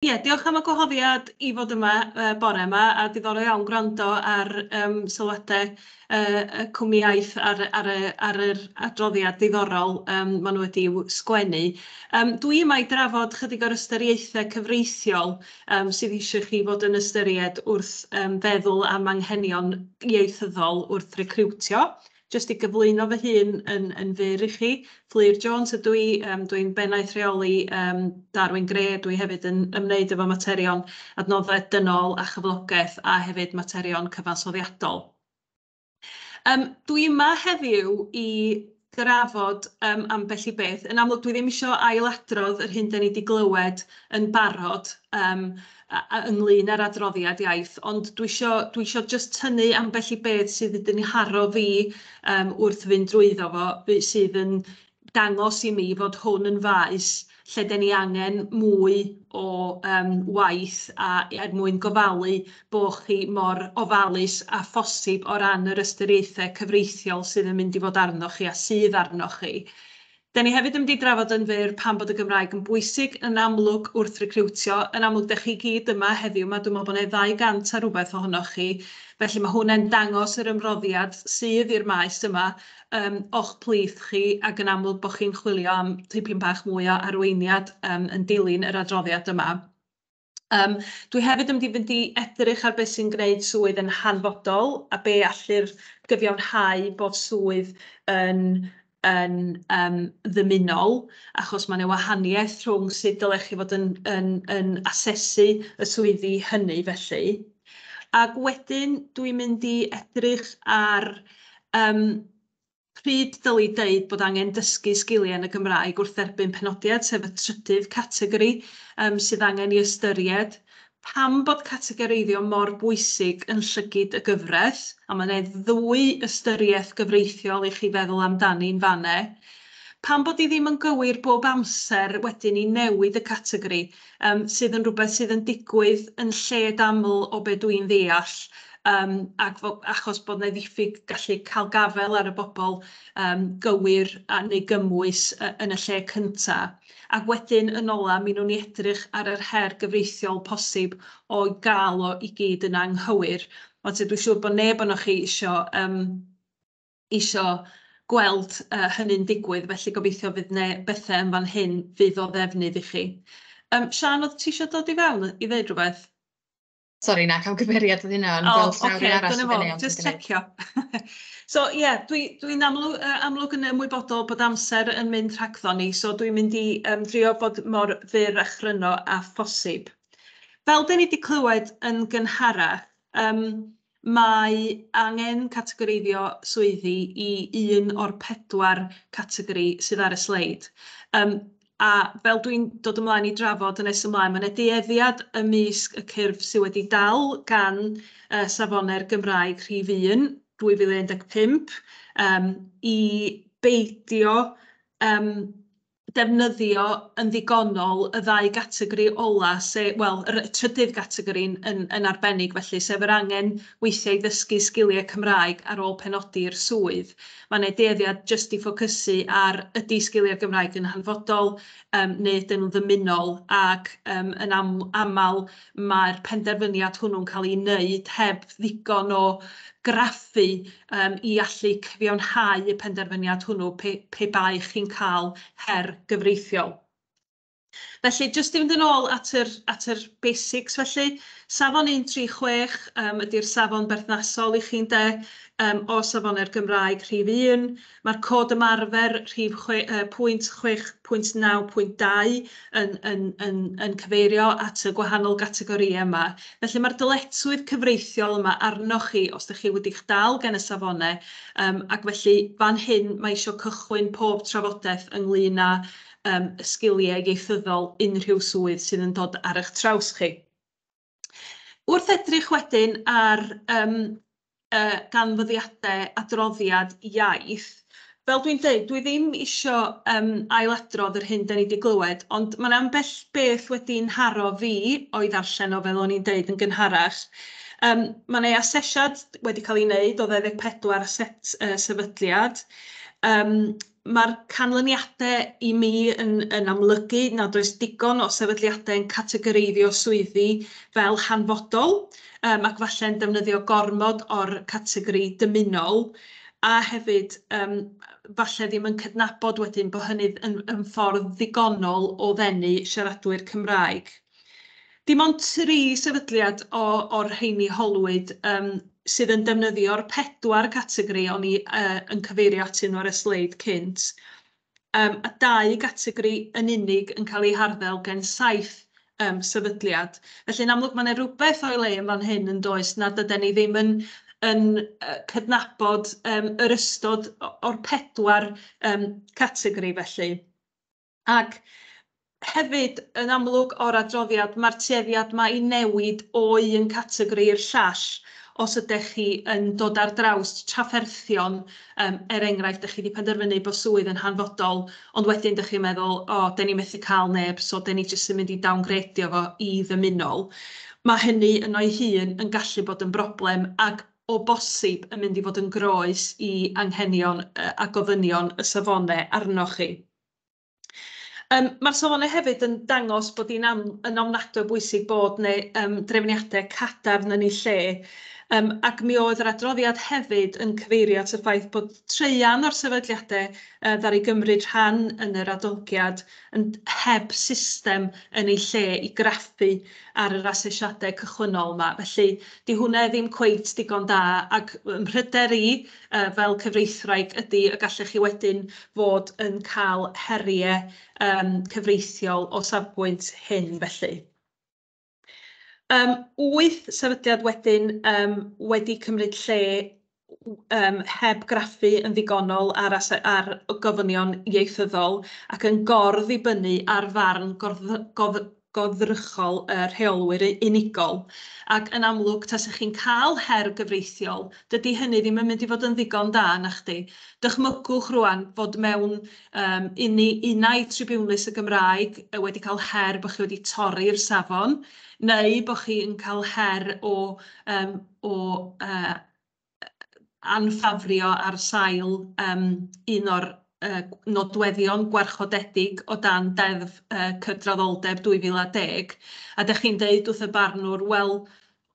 Diolch am y gwahoddiad i fod yma bore yma a diddorol iawn gwrando ar sylwadau y cwmniaeth ar yr adroddiad diddorol maen nhw wedi sgwennu. Dwi yma i drafod chydig o'r ystyriaethau cyfreithiol sydd eisiau chi fod yn ystyried wrth feddwl am anghenion ieithyddol wrth recriwtio. Jyst i gyflwyno fy hun yn fyr i chi, Fflir Jones ydw i, dwi'n bennaeth rheoli Darwin Gray, dwi hefyd yn ymwneud efo materion adnoddau dynol a chyflogaeth a hefyd materion cyfansoddiadol. Dwi yma heddiw i drafod ambell i beth. Yn amlwg, dwi ddim eisiau ailadrodd yr hyn da ni wedi glywed yn barod ynglyn â'r adroddiad iaith, ond dwi isio just tynnu ambell i beth sydd yn haro fi wrth fynd drwyddo fo, sydd yn dangos i mi fod hwn yn faes lle da ni angen mwy o waith er mwyn gofalu bod chi mor ofalus a phosib o ran yr ystyriaethau cyfreithiol sydd yn mynd i fod arnoch chi a sydd arnoch chi. Da ni hefyd yn mynd i drafod yn fyr pan bod y Gymraeg yn bwysig yn amlwg wrth recriwtio. Yn amlwg, da chi gyd yma heddiw, dwi'n meddwl bod 200 a rhywbeth ohonoch chi. Felly mae hwnna'n dangos yr ymroddiad sydd i'r maes yma o'ch plith chi ac yn amlwg bod chi'n chwilio am tipyn bach mwy o arweiniad yn dilyn yr adroddiad yma. Dwi hefyd yn mynd i edrych ar beth sy'n gwneud swydd yn hanfodol a be allu'r gyfiawnhau bod swydd yn ddymunol, achos mae 'na wahaniaeth rhwng sut dylech chi fod yn asesu y swyddi hynny felly. Ac wedyn dwi'n mynd i edrych ar pryd dyli deud bod angen dysgu sgiliau yn y Gymraeg wrth dderbyn penodiad, sef y trydydd categori sydd angen i ystyried. Pam bod categoreiddio mor bwysig yn llygyd y gyfraith, a mae 'na ddwy ystyriaeth gyfreithiol i chi feddwl amdani'n fanne. Pam bod i ddim yn gywir bob amser wedyn i newid y categori sydd yn rhywbeth sydd yn digwydd yn lled aml o be dwi'n ddeall, achos bod 'na ddiffyg gallu cael gafel ar y bobl gywir neu gymwys yn y lle cyntaf. Ac wedyn yn ola, mi nhw'n ni edrych ar yr her gyfreithiol posib o'i gael o i gyd yn anghywir. Ond dwi'n siŵr bod neb onoch chi isio gweld hynny'n digwydd, felly gobeithio fydd bethau yn fan hyn fydd o ddefnydd i chi. Sian, oedd ti eisiau dod i fewn i ddeud rhywbeth? Sori, na, cam gyfeiriad oedd hynna, ond fel llawr i arall i fyny. Just checio. So, dwi'n amlwg yn ymwybodol bod amser yn mynd rhagddo ni, so dwi'n mynd i drio bod mor fyr a chryno a phosib. Fel da ni wedi clywed yn gynharach, mae angen categoreiddio swyddi i un o'r 4 categori sydd ar y sleid. A fel dwi'n dod ymlaen i drafod yn nes ymlaen, mae 'na dueddiad ymysg y cyrff sydd wedi dal gan Safonau'r Gymraeg Rhif 1 2015 i beidio defnyddio yn ddigonol y 2 categori ola, y trydydd categori yn arbennig felly, sef yr angen weithiau i ddysgu sgiliau Cymraeg ar ôl penodi'r swydd. Mae 'na dueddiad jyst i ffocysu ar ydi sgiliau Gymraeg yn hanfodol neu ydyn nhw'n ddymunol, ac yn aml mae'r penderfyniad hwnnw'n cael ei wneud heb ddigon o graffu i allu cyfiawnhau y penderfyniad hwnnw pe bai chi'n cael her gyfreithiol. Felly, jyst i fynd yn ôl at yr basics, felly, safon 136 ydy'r safon berthnasol i chi'n o Safonau'r Gymraeg Rhif 1. Mae'r cod ymarfer rhif 6.9.2 yn cyfeirio at y gwahanol gategorïau yma. Felly mae'r dyletswydd cyfreithiol yma arnoch chi os ydych chi wedi'ch dal gen y safonau, ac felly fan hyn mae eisiau cychwyn pob trafodaeth ynglyn â sgiliau ieithyddol unrhyw swydd sydd yn dod ar eich traws chi. Wrth edrych wedyn ar ganfyddiadau adroddiad iaith, fel dwi'n dweud, dwi ddim eisiau ailadrodd yr hyn da ni wedi glywed, ond mae'n ambell beth wedi'n haro fi o'i ddarllen o fel o'n i'n dweud yn gynharach. Mae 'na asesiad wedi cael ei wneud o 24 set sefydliad. Mae'r canlyniadau i mi yn amlygu nad oes digon o sefydliadau yn categoreiddio swyddi fel hanfodol, ac falle'n defnyddio gormod o'r categori dymunol, a hefyd falle ddim yn cydnabod wedyn bod hynny yn ffordd ddigonol o ddenu siaradwyr Cymraeg. Dim ond 3 sefydliad o'r rheini holwyd sydd yn defnyddio'r 4 categori o'n i yn cyfeirio atyn nhw ar y sleid cynt. A 2 categori yn unig yn cael eu harddel gen 7 sefydliad. Felly yn amlwg mae yna rhywbeth o'i le yn fan hyn yn does nad ydyn ni ddim yn cydnabod yr ystod o'r 4 categori felly. Ac hefyd, yn amlwg o'r adroddiad, mae'r tueddiad yma i newid o un categori i'r llall os ydych chi yn dod ar draws trafferthion, enghraifft, ydych chi wedi penderfynu bod swydd yn hanfodol, ond wedyn ydych chi'n meddwl, den ni methu cael neb, so den ni jyst yn mynd i downgradio fo i ddymunol. Mae hynny yn o'i hun yn gallu bod yn broblem ac o bosib yn mynd i fod yn groes i anghenion a gofynion y safonau arnoch chi. Mae'r safonau hefyd yn dangos bod hi'n yn ofnadwy bwysig bod drefniadau cadarn yn ei lle, ac mi oedd yr adroddiad hefyd yn cyfeirio at y ffaith bod treian o'r sefydliadau ddaru gymryd rhan yn yr adolygiad yn heb system yn ei lle i graffu ar yr asesiadau cychwynnol yma. Felly, di hwnna ddim cweit digon da, ac mhryder i fel cyfreithwraig ydy y gallech chi wedyn fod yn cael heriau cyfreithiol o safbwynt hyn felly. 8 sefydliad wedyn wedi cymryd lle heb graffu yn ddigonol ar gofynion ieithyddol ac yn gorddibynnu ar farn goddrychol rheolwyr unigol. Ac yn amlwg, tasech chi'n cael her gyfreithiol, dydy hynny ddim yn mynd i fod yn ddigon da na chdi. Dychmygwch rwan fod mewn unau tribiwnlys y Gymraeg wedi cael her bod chi wedi torri'r safon, neu bod chi yn cael her o anffafrio ar sail un o'r nodweddion gwarchodedig o dan deddf cydraddoldeb 2010, a ydych chi'n deud wrth y barnwr, wel,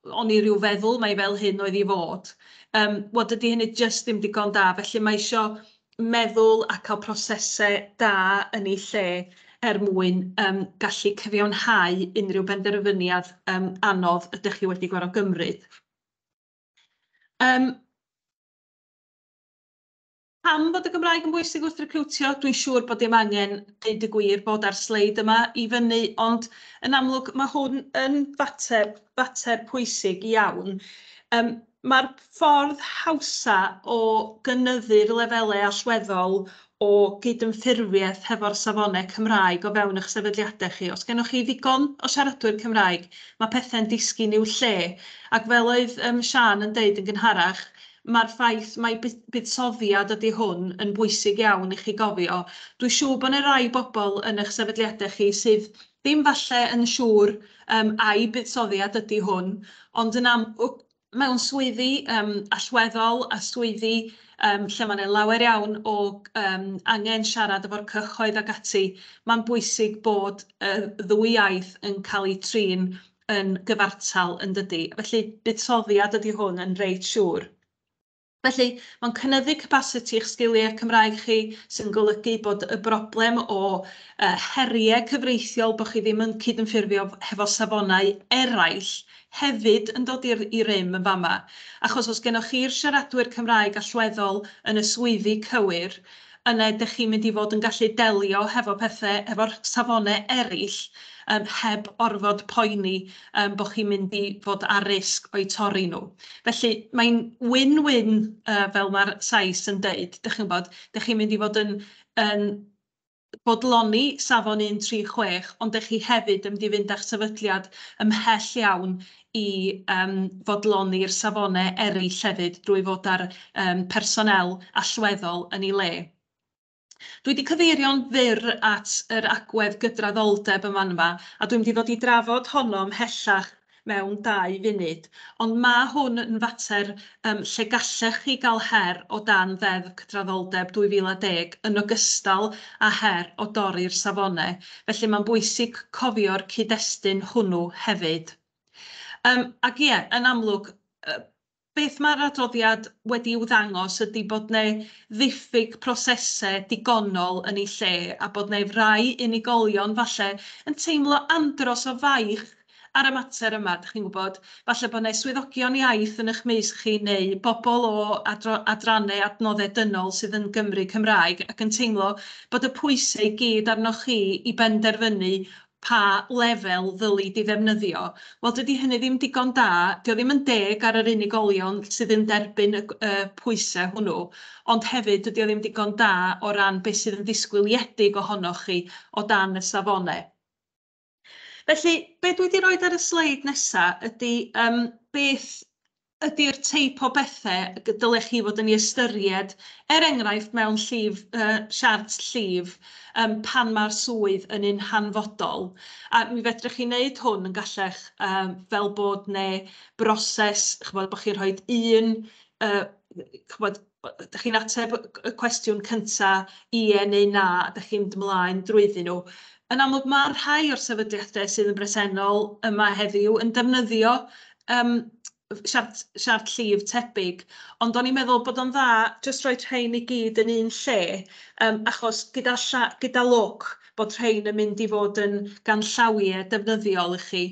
o'n i ryw feddwl mai fel hyn oedd i fod. Wel, dydy hynny jyst ddim digon da, felly mae eisiau meddwl a cael prosesau da yn ei lle mwyn gallu cyfiawnhau unrhyw benderfyniad anodd ydych chi wedi gorfod gymryd. Pam bod y Gymraeg yn bwysig wrth recriwtio? Dwi'n siŵr bod dim angen deud y gwir bod ar sleid yma i fyny, ond yn amlwg mae hwn yn fater pwysig iawn. Mae'r ffordd hawsa o gynyddu'r lefelau allweddol o gydymffurfiaeth hefo'r safonau Cymraeg o fewn eich sefydliadau chi. Os gennych chi ddigon o siaradwyr Cymraeg, mae pethau'n disgyn i'w lle. Ac fel oedd Rhan yn deud yn gynharach, mae'r ffaith mae buddsoddiad ydy hwn yn bwysig iawn i chi gofio. Dwi'n siŵr bod yna rai bobl yn eich sefydliadau chi sydd ddim falle yn siŵr a'i buddsoddiad ydy hwn, ond mewn swyddi allweddol a swyddi lle mae'n lawer iawn o angen siarad efo'r cyhoedd ac ati, mae'n bwysig bod y ddwy iaith yn cael eu trin yn gyfartal yn dydy. Felly, buddsoddiad ydy hwn yn reit siŵr. Felly, mae'n cynyddu capacity eich sgiliau Cymraeg chi sy'n golygu bod y broblem o heriau cyfreithiol bod chi ddim yn cydymffurfio hefo safonau eraill hefyd yn dod i rym yn fama. Achos os gennych chi'r siaradwyr Cymraeg allweddol yn y swyddi cywir, yna ydych chi'n mynd i fod yn gallu delio hefo pethau, efo'r safonau eraill, heb orfod poeni bod chi'n mynd i fod ar risg o'i torri nhw. Felly, mae'n win-win, fel mae'r Sais yn deud. Dych chi'n mynd i fod yn bodloni safon 136, ond ydych chi hefyd yn mynd i fynd â'ch sefydliad ymhell iawn i fodloni'r safonau eraill hefyd drwy fod ar personel allweddol yn ei le. Dwi wedi cyfeirio'n fyr at yr agwedd gydraddoldeb yma, a dwi'n mynd i fod i drafod honno ymhellach mewn 2 funud. Ond mae hwn yn fater lle gallech chi gael her o dan ddeddf cydraddoldeb 2010 yn ogystal â her o dorri'r safonau. Felly mae'n bwysig cofio'r cyd-destun hwnnw hefyd. Ac ie, yn amlwg, beth mae'r adroddiad wedi i'w ddangos ydy bod yna ddiffyg prosesau digonol yn ei lle a bod yna rai unigolion falle yn teimlo andros o faich ar y mater yma, ydych chi'n gwybod. Falle bod yna swyddogion iaith yn eich meisg chi neu bobl o adrannau adnoddau dynol sydd yn Gymru Cymraeg ac yn teimlo bod y pwysau i gyd arnoch chi i benderfynu pa lefel ddylid i ddefnyddio. Wel, dydy hynny ddim digon da, dio ddim yn deg ar yr unigolion sydd yn derbyn y pwysau hwnnw, ond hefyd dydy o ddim digon da o ran beth sydd yn ddisgwyliedig ohonoch chi o dan y safonau. Felly, beth dwi wedi rhoi ar y sleid nesaf ydy beth ydy'r teip o bethau dylech chi fod yn ei ystyried, enghraifft mewn siart llif, pan mae'r swydd yn un hanfodol. A mi fedrwch chi wneud hwn yn gallech fel bod neu broses, chybod, bod chi'n rhoi chybod, ydych chi'n ateb y cwestiwn cyntaf, ie neu na, ydych chi'n ymlaen drwyddyn nhw. Yn amlwg, mae rhai o'r sefydliadau sydd yn bresennol yma heddiw yn defnyddio siart llif tebyg, ond o'n i'n meddwl bod o'n dda jyst rhoi rhain i gyd yn un lle, achos gyda lwc bod rhain yn mynd i fod yn ganllawiau defnyddiol i chi.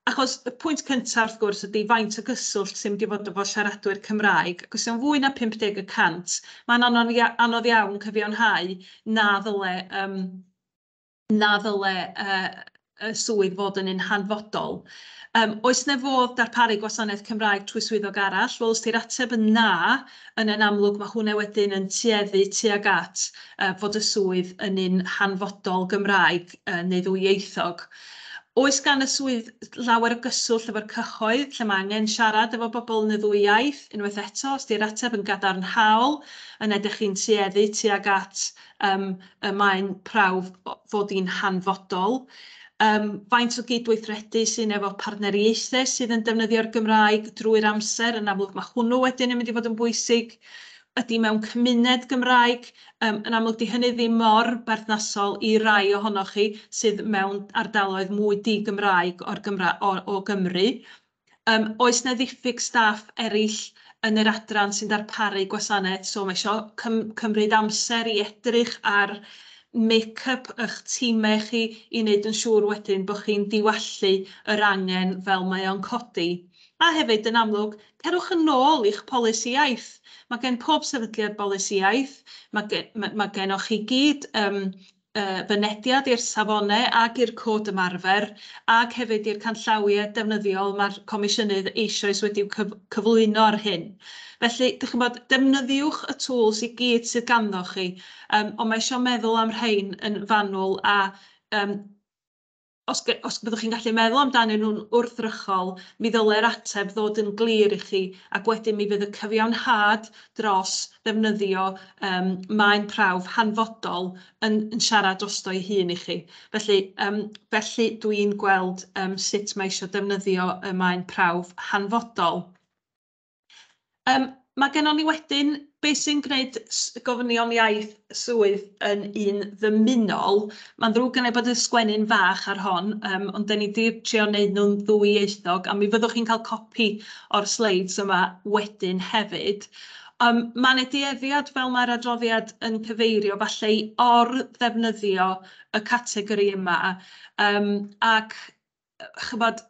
Achos y pwynt cyntaf, wrth gwrs, ydy faint o gyswllt sy'n mynd i fod efo siaradwyr Cymraeg. Ac os yw'n fwy na 50%, mae'n anodd iawn cyfiawnhau na ddyle y swydd fod yn un hanfodol. Oes na fodd darparu gwasanaeth Cymraeg trwy swyddog arall? Wel, os di'r ateb yn na, yn amlwg mae hwnna wedyn yn tueddu tuag at fod y swydd yn un hanfodol Gymraeg neu ddwyieithog. Oes gan y swydd lawer o gyswllt efo'r cyhoedd, lle mae angen siarad efo bobl yn y ddwy iaith, unwaith eto, os di'r ateb yn gadarnhaol, yn edrych chi'n tueddu tuag at y maen prawf fod hi'n hanfodol. Faint o gydweithredu sy'n efo partneriaethau sydd yn defnyddio'r Gymraeg drwy'r amser, yn amlwg mae hwnnw wedyn yn mynd i fod yn bwysig. Ydy mewn cymuned Gymraeg, yn amlwg di hynny ddim mor berthnasol i rai ohonoch chi sydd mewn ardaloedd mwy di-Gymraeg o Gymru. Oes na ddiffyg staff eraill yn yr adran sy'n darparu gwasanaeth, so mae eisiau cymryd amser i edrych ar make-up eich tîmau chi i wneud yn siŵr wedyn bod chi'n diwallu yr angen fel mae o'n codi. A hefyd, yn amlwg, cerwch yn ôl i'ch polisi iaith. Mae gen pob sefydliad polisi iaith, mae gennych chi gyd fynediad i'r safonau ac i'r cod ymarfer, ac hefyd i'r canllawiau defnyddiol mae'r Comisiynydd eisoes wedi'w cyflwyno ar hyn. Felly, defnyddiwch y tools i gyd sydd ganddoch chi, ond mae eisiau meddwl am rhain yn fanwl a os byddwch chi'n gallu meddwl amdanyn nhw'n wrthrychol, mi ddylai'r ateb ddod yn glir i chi, ac wedyn mi fydd y cyfiawnhad dros ddefnyddio maen prawf hanfodol yn siarad drosto ei hun i chi. Felly dwi'n gweld sut mae eisiau defnyddio y maen prawf hanfodol. Mae gennym ni wedyn beth sy'n gwneud gofynion iaith swydd yn un ddymunol. Mae'n ddrwg gynnu bod y sgwennu'n fach ar hon, ond da ni wedi trio wneud nhw'n ddwyieithog, a mi fyddwch chi'n cael copi o'r sleids yma wedyn hefyd. Mae'n dueddiad fel mae'r adroddiad yn cyfeirio falle i or-ddefnyddio y categori yma, ac chybod,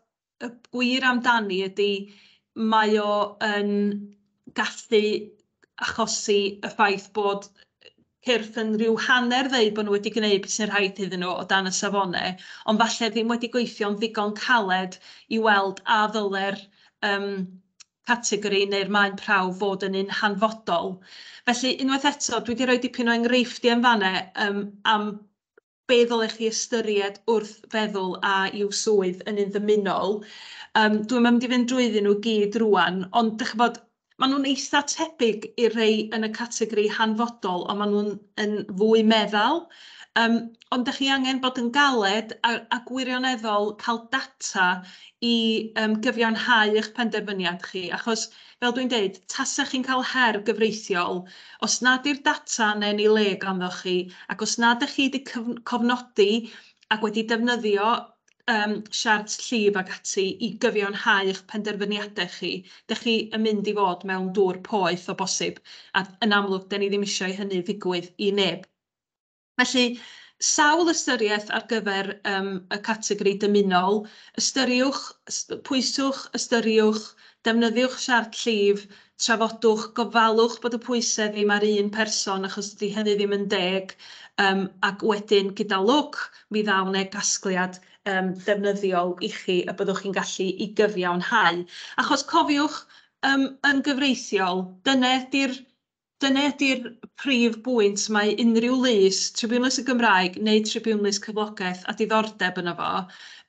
y gwir amdani ydy mae o yn gallu achosi y ffaith bod cyrff yn rhyw hanner ddeud bod nhw wedi gwneud beth sy'n rhaid iddyn nhw o dan y safonau, ond falle ddim wedi gweithio'n ddigon caled i weld a ddyle'r categori neu'r maen prawf fod yn un hanfodol. Felly, unwaith eto, dwi wedi rhoi dipyn o enghreifftiau yn fanau am be ddylech chi ystyried wrth feddwl a i'w swydd yn un ddymunol. Dwi'n mynd i fynd drwyddyn nhw gyd rwan, ond dych chi'n bod, maen nhw'n eitha tebyg i'r rhai yn y categori hanfodol, ond maen nhw'n fwy meddal. Ond ydych chi angen bod yn galed a gwirioneddol cael data i gyfiawnhau eich penderfyniad chi. Achos, fel dwi'n dweud, tasach chi'n cael her gyfreithiol, os nad yw'r data neu'n ei le ganddo chi, ac os nad ydych chi wedi cofnodi ac wedi defnyddio siart llif ac ati i gyfiawnhau eich penderfyniadau chi, ydych chi yn mynd i fod mewn dŵr poeth o bosib. A yn amlwg, da ni ddim eisiau hynny ddigwydd i neb. Felly, sawl ystyriaeth ar gyfer y categori dymunol, pwyswch, ystyriwch, defnyddiwch siart llif, trafodwch, gofalwch bod y pwysau ddim ar un person achos ydy hynny ddim yn deg, ac wedyn gyda lwc, mi ddaw neu gasgliad defnyddiol i chi y byddwch chi'n gallu i gyfiawnhau. Achos cofiwch yn gyfreithiol, dyna ydy'r prif bwynt mae unrhyw lys, Tribunlys y Gymraeg neu Tribunlys Cyflogaeth a diddordeb yno fo,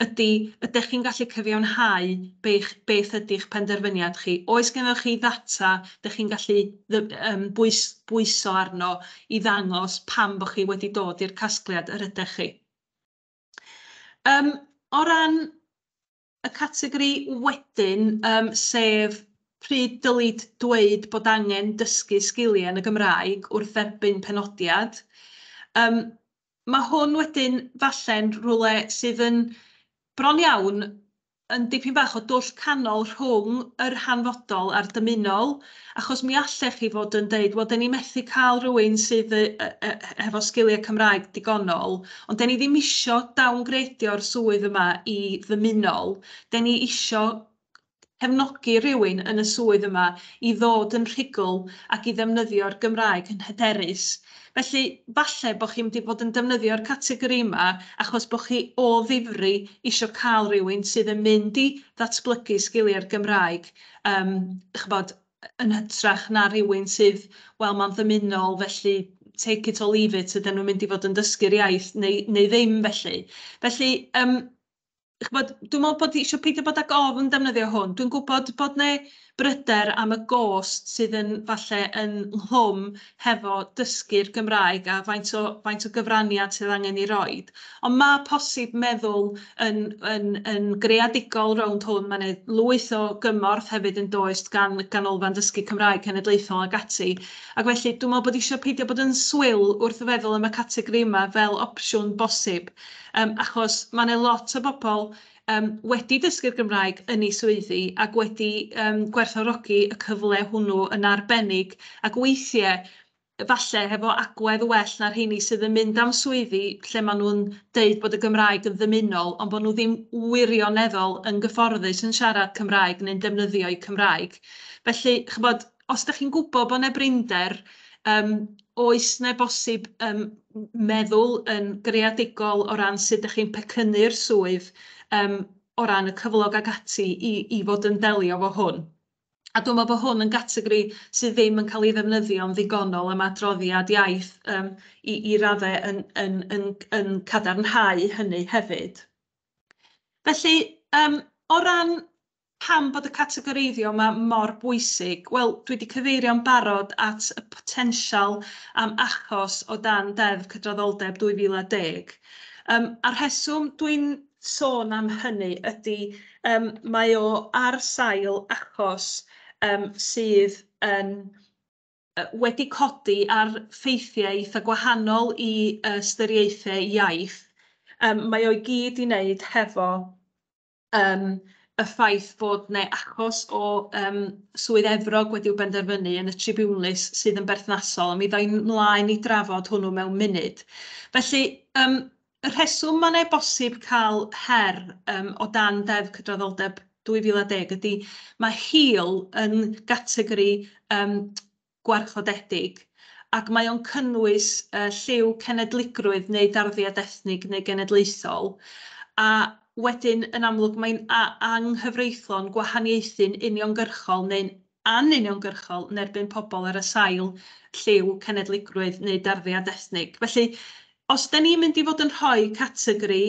ydych chi'n gallu cyfiawnhau beth ydy'ch penderfyniad chi. Oes gennych chi ddata, ydych chi'n gallu bwyso arno i ddangos pam bod chi wedi dod i'r casgliad yr ydych chi. O ran y categori wedyn, sef pryd dylid dweud bod angen dysgu sgiliau yn y Gymraeg wrth dderbyn penodiad. Mae hwn wedyn falle'n rhywle sydd yn bron iawn yn dipyn bach o dwll canol rhwng yr hanfodol a'r dymunol, achos mi allech chi fod yn deud, wel, da ni methu cael rhywun sydd efo sgiliau Cymraeg digonol, ond da ni ddim isio downgradio'r swydd yma i ddymunol, da ni isio cefnogi rhywun yn y swydd yma i ddod yn rhugl ac i ddefnyddio'r Gymraeg yn hyderus. Felly, falle bod chi'n mynd i fod yn defnyddio'r categori yma achos bod chi o ddifri eisiau cael rhywun sydd yn mynd i ddatblygu sgiliau'r Gymraeg yn hytrach na rhywun sydd, wel, mae'n ddymunol, felly take it or leave it, ydyn nhw'n mynd i fod yn dysgu'r iaith neu ddim felly. Felly, dwi'n meddwl bod eisiau peidio bod ag ofn defnyddio hwn. Dwi'n gwybod bod ne bryder am y gost sydd yn falle yn nghlwm hefo dysgu'r Gymraeg a faint o gyfraniad sydd angen i roed. Ond mae posib meddwl yn greadigol rownd hwn. Mae'n lwyth o gymorth hefyd yn does gan Olfan Dysgu Cymraeg Cenedlaethol ag ati. Ac felly, dwi'n meddwl bod eisiau peidio bod yn swil wrth y feddwl am y categori yma fel opsiwn bosib. Achos mae'n lot o bobl wedi dysgu'r Gymraeg yn ei swyddi ac wedi gwerthfawrogi y cyfle hwnnw yn arbennig ac weithiau falle hefo agwedd well na'r rheini sydd yn mynd am swyddi lle maen nhw'n deud bod y Gymraeg yn ddymunol ond bod nhw ddim wirioneddol yn gyfforddus yn siarad Cymraeg neu'n defnyddio eu Cymraeg. Felly, chybod, os ydych chi'n gwybod bod yna brinder, oes na bosib meddwl yn greadigol o ran sut ydych chi'n pecynnu'r swydd o ran y cyflog ag ati i fod yn delio fo hwn. A dwi'n meddwl bod hwn yn categori sydd ddim yn cael ei ddefnyddio'n ddigonol am adroddiad iaith i raddau yn cadarnhau hynny hefyd. Felly, o ran pam bod y categoreiddio yma mor bwysig, wel, dwi wedi cyfeirio'n barod at y potensial am achos o dan deddf cydraddoldeb 2010. A'r rheswm dwi'n sôn am hynny ydy mae o ar sail achos sydd wedi codi ar ffeithiau eitha gwahanol i ystyriaethau iaith. Mae o'i gyd i wneud hefo y ffaith bod neu achos o swydd Efrog wedi'w benderfynu yn y Tribunlys sydd yn berthnasol, a mi ddau'n mlaen i drafod hwnnw mewn munud. Felly, y rheswm mae'n bosib cael her o dan deddf cydraddoldeb 2010 ydy mae hil yn gategori gwarchodedig ac mae o'n cynnwys lliw cenedligrwydd neu darddiad ethnig neu genedlaethol a wedyn, yn amlwg, mae'n anghyfreithlon gwahaniaethu'n uniongyrchol neu'n anuniongyrchol yn erbyn pobl ar y sail lliw cenedligrwydd neu darddiad ethnig. Felly, os da ni'n mynd i fod yn rhoi categori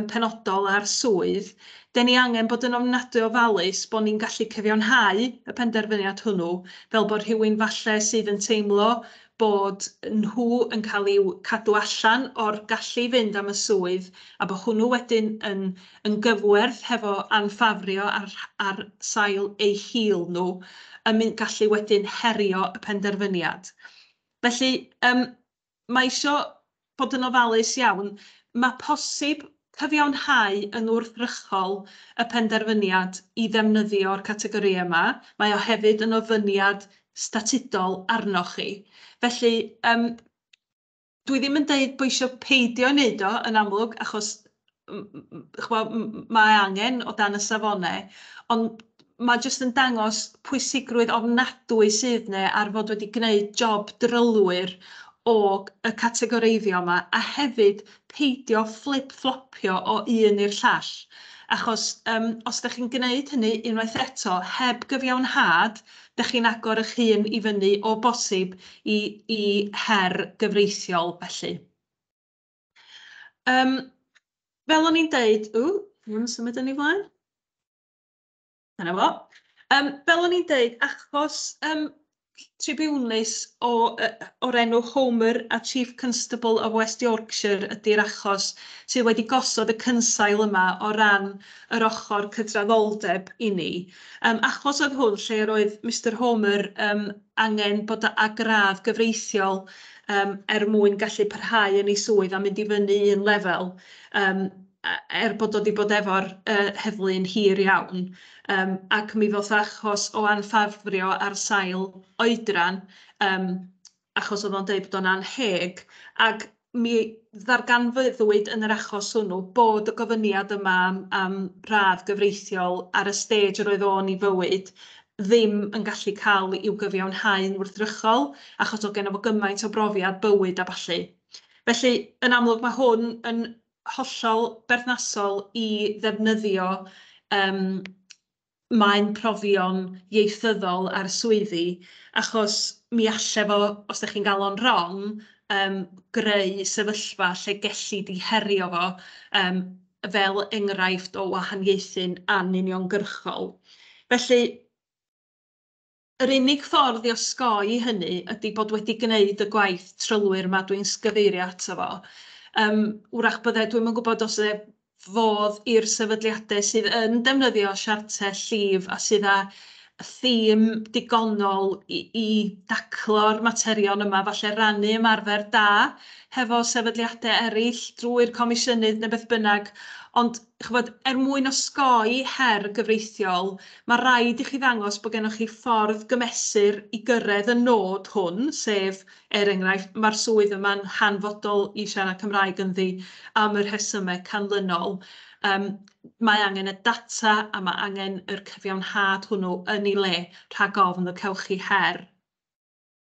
penodol ar swydd, da ni angen bod yn ofnadwy ofalus bod ni'n gallu cyfiawnhau y penderfyniad hwnnw, fel bod rhywun falle sydd yn teimlo bod nhw yn cael i'w cadw allan o'r gallu i fynd am y swydd, a bod hwnnw wedyn yn gyfwerth hefo anffafrio ar sail eu hil nhw, yn gallu wedyn herio y penderfyniad. Felly, mae eisiau bod yn ofalus iawn, mae posib cyfiawnhau yn wrthrychol y penderfyniad i ddefnyddio'r categori yma. Mae o hefyd yn ofyniad statudol arnoch chi. Felly, dwi ddim yn deud bod eisiau peidio wneud o yn amlwg, achos mae angen o dan y safonau, ond mae jyst yn dangos pwysigrwydd ofnadwy sydd yna ar fod wedi gwneud job drylwyr o y categoreiddio yma, a hefyd peidio flip-flopio o un i'r llall. Achos os ydych chi'n gwneud hynny unwaith eto, heb gyfiawnhad, ydych chi'n agor eich hun i fyny o bosib i her gyfreithiol felly. Fel o'n i'n deud, dwi'n symud yn ei flaen. Dyna fo. Fel o'n i'n deud, achos tribiwnlys o'r enw Homer a Chief Constable of West Yorkshire ydy'r achos sydd wedi gosod y cynsail yma o ran yr ochr cydraddoldeb i ni. Achos oedd hwn lle roedd Mr Homer angen bod â gradd gyfreithiol mwyn gallu parhau yn ei swydd a mynd i fyny un lefel, bod o wedi bod efo'r heddlu'n hir iawn. Ac mi ddoth achos o anffafrio ar sail oedran, achos oedd o'n deud bod o'n anheg, ac mi ddarganfyddwyd yn yr achos hwnnw bod y gofyniad yma am radd gyfreithiol ar y stêj yr oedd o'n i fywyd ddim yn gallu cael i'w gyfiawnhau'n wrthrychol, achos oedd gen o gymaint o brofiad bywyd a ballu. Felly, yn amlwg, mae hwn yn hollol berthnasol i ddefnyddio mae'n profion ieithyddol ar swyddi, achos mi alle fo, os ydych chi'n gael o'n wrong, greu sefyllfa lle gellid i herio fo fel enghraifft o wahaniaethu'n anuniongyrchol. Felly, yr unig ffordd i osgoi hynny ydy bod wedi gwneud y gwaith trylwyr yma dwi'n sgyfeirio ato fo. Wrach byddai, dwi'n yn gwybod os ydy fodd i'r sefydliadau sydd yn defnyddio siartau llif a sydd â thîm digonol i daclo'r materion yma, falle rannu ymarfer da hefo sefydliadau eraill drwy'r comisiynydd neu beth bynnag, ond mwyn osgoi her gyfreithiol, mae rhaid i chi ddangos bod gennych chi ffordd gymesur i gyrraedd y nod hwn, sef, enghraifft, mae'r swydd yma'n hanfodol i siarad Cymraeg ynddi am y rhesymau canlynol. Mae angen y data a mae angen yr cyfiawnhad hwnnw yn ei le rhag ofn y cewch chi her.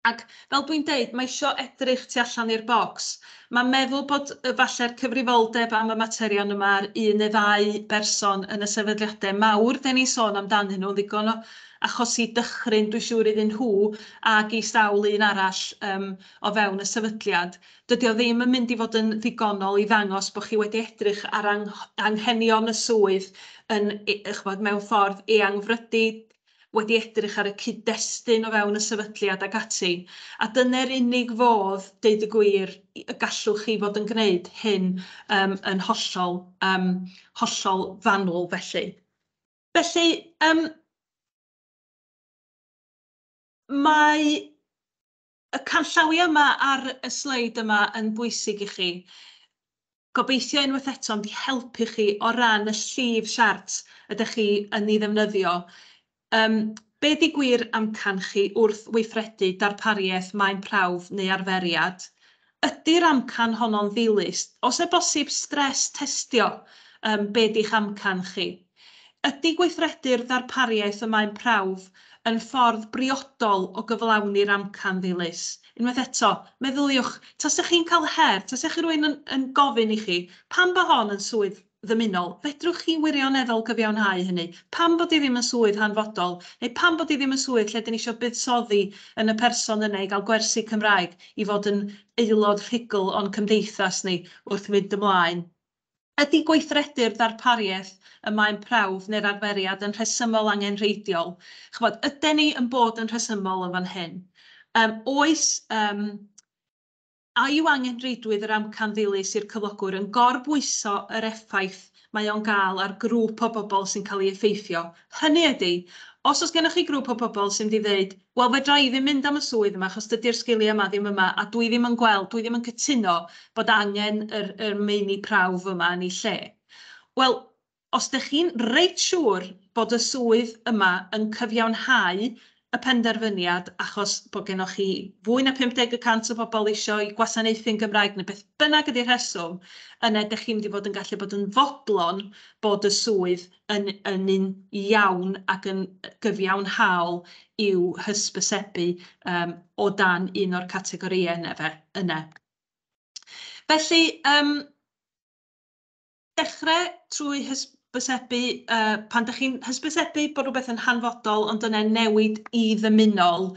Ac fel dwi'n deud, mae eisiau edrych tu allan i'r bocs. Mae'n meddwl bod falle'r cyfrifoldeb am y materion yma ar un neu ddau berson yn y sefydliadau mawr, den ni'n sôn amdanyn nhw, ddigon o achosi dychryn, dwi'n siŵr iddyn nhw, ac i sawl un arall o fewn y sefydliad. Dydy o ddim yn mynd i fod yn ddigonol i ddangos bod chi wedi edrych ar anghenion y swydd mewn ffordd eangfrydu, wedi edrych ar y cyd-destun o fewn y sefydliad ac ati. A dyna'r unig fodd, deud y gwir, y gallwch chi fod yn gwneud hyn yn hollol fanwl felly. Felly, mae y canllawiau yma ar y sleid yma yn bwysig i chi. Gobeithio unwaith eto yn helpu chi o ran y llif siart ydych chi yn ei ddefnyddio. Be di gwir amcan chi wrth weithredu darpariaeth maen prawf neu arferiad? Ydy'r amcan honno'n ddilys? Os e bosib stres testio, be di'ch amcan chi? Ydy gweithredu'r ddarpariaeth y maen prawf yn ffordd briodol o gyflawni'r amcan ddilys? Unwaith eto, meddyliwch, tasech chi'n cael her, tasech chi rywun yn gofyn i chi, pam bod hon yn swydd ddymunol, fedrwch chi wirioneddol gyfiawnhau hynny? Pam bod i ddim yn swydd hanfodol? Neu pam bod i ddim yn swydd lle dyn ni eisiau buddsoddi yn y person yna i gael gwersi Cymraeg i fod yn aelod rhugl o'n cymdeithas ni wrth fynd ymlaen? Ydy gweithredu'r ddarpariaeth y maen prawf neu'r arferiad yn rhesymol angenrheidiol? Ydyn ni yn bod yn rhesymol yn fan hyn? Oes, a yw angen reidwydd yr amcan ddilys i'r cyflogwr yn gorbwyso yr effaith mae o'n gael ar grŵp o bobl sy'n cael ei effeithio. Hynny ydy, os oes gennych chi grŵp o bobl sy'n di dweud, wel fedra i ddim mynd am y swydd yma, achos dydy'r sgiliau yma ddim yma, a dwi ddim yn gweld, dwi ddim yn cytuno bod angen yr meini prawf yma yn ei lle. Wel, os ydych chi'n reit siŵr bod y swydd yma yn cyfiawnhau y penderfyniad achos bod gennych chi fwy na 50% o bobl eisiau gwasanaethu'n Gymraeg neu beth bynnag ydy'r rheswm, yna ydych chi'n mynd i fod yn gallu bod yn fodlon bod y swydd yn un iawn ac yn gyfiawnhaol i'w hysbysebu o dan un o'r categorïau yna. Felly, dechrau trwy hysbysebu, pan ydych chi'n hysbysebu bod rhywbeth yn hanfodol ond yna'n newid i ddymunol,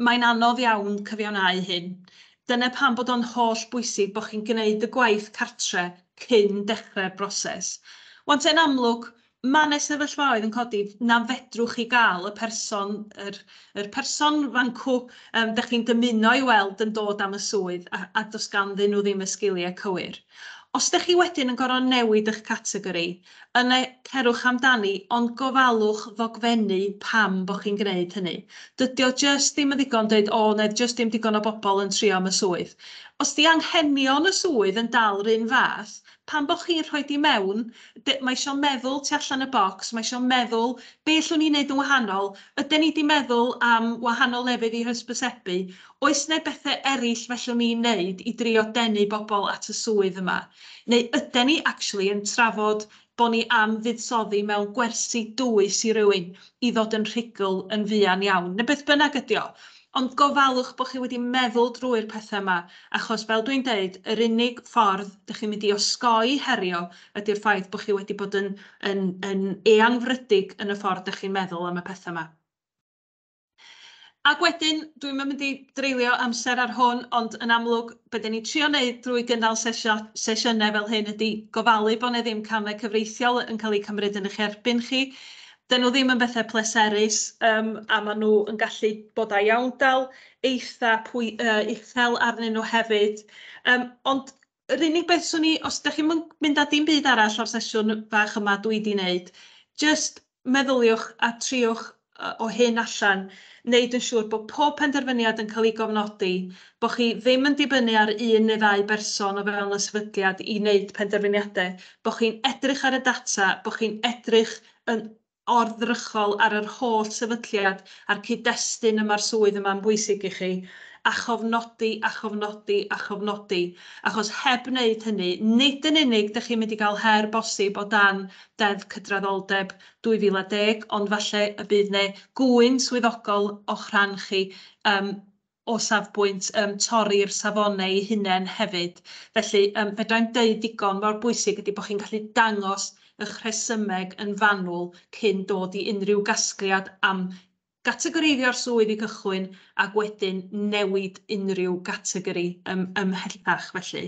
mae'n anodd iawn cyfiawnhau hyn. Dyna pam bod o'n holl bwysig bod chi'n gwneud y gwaith cartre cyn dechrau'r broses. Want yn amlwg, mae yna sefyllfaoedd yn codi na fedrwch chi gael y person, yr person fancw ydych chi'n dymuno i weld yn dod am y swydd a does ganddyn nhw ddim y sgiliau cywir. Os ydych chi wedyn yn gorfod newid eich categori, yna cerwch amdani, ond gofalwch ddogfennu pam bod chi'n gwneud hynny. Dydy o jyst ddim yn ddigon dweud, o, na jyst ddim digon o bobl yn trio am y swydd. Os di anghenion y swydd yn dal yr un fath, pan bod chi'n rhoi di mewn, mae eisiau meddwl tu allan y bocs, mae eisiau meddwl be allwn ni wneud yn wahanol, ydyn ni di meddwl am wahanol lefydd i hysbysebu, oes yna bethau eraill fellwn ni wneud i drio denu bobl at y swydd yma? Neu ydyn ni actually yn trafod bod ni am fuddsoddi mewn gwersi dwys i rywun i ddod yn rhugl yn fuan iawn, neu beth bynnag ydi o. Ond gofalwch bod chi wedi meddwl drwy'r pethau yma, achos fel dwi'n deud, yr unig ffordd ydych chi'n mynd i osgoi herio ydy'r ffaith bod chi wedi bod yn eangfrydig yn y ffordd ydych chi'n meddwl am y pethau yma. Ac wedyn, dwi'n mynd i dreulio amser ar hwn, ond yn amlwg, bydden ni'n trio wneud drwy gynnal sesiynau fel hyn ydy gofalu bod yna ddim camau cyfreithiol yn cael eu cymryd yn eich erbyn chi. Dyn nhw ddim yn bethau pleserus, a maen nhw yn gallu bod a iawndal eitha uchel arnyn nhw hefyd. Ond yr unig beth swn i, os ydych chi'n mynd â dim byd arall o'r sesiwn fach yma dwi wedi wneud, just meddyliwch a triwch o hyn allan, wneud yn siŵr bod pob penderfyniad yn cael ei gofnodi, bod chi ddim yn dibynnu ar un neu ddau berson o fewn y sefydliad i wneud penderfyniadau, bod chi'n edrych ar y data, bod chi'n edrych yn ordrychol ar yr holl sefydliad a'r cyd-destun yma'r swydd yma'n bwysig i chi, a chofnodi, a chofnodi, a chofnodi. Achos heb wneud hynny, nid yn unig ydych chi'n mynd i gael her bosib o dan deddf cydraddoldeb 2010, ond falle y bydd neu gwyn swyddogol o'ch rhan chi o safbwynt torri'r safonau hunain hefyd. Felly, fedrai'm deud digon mor bwysig ydy bod chi'n gallu dangos eich rhesymeg yn fanwl cyn dod i unrhyw gasgliad am gategoreiddio'r swydd i cychwyn ac wedyn newid unrhyw gategori ymhellach felly.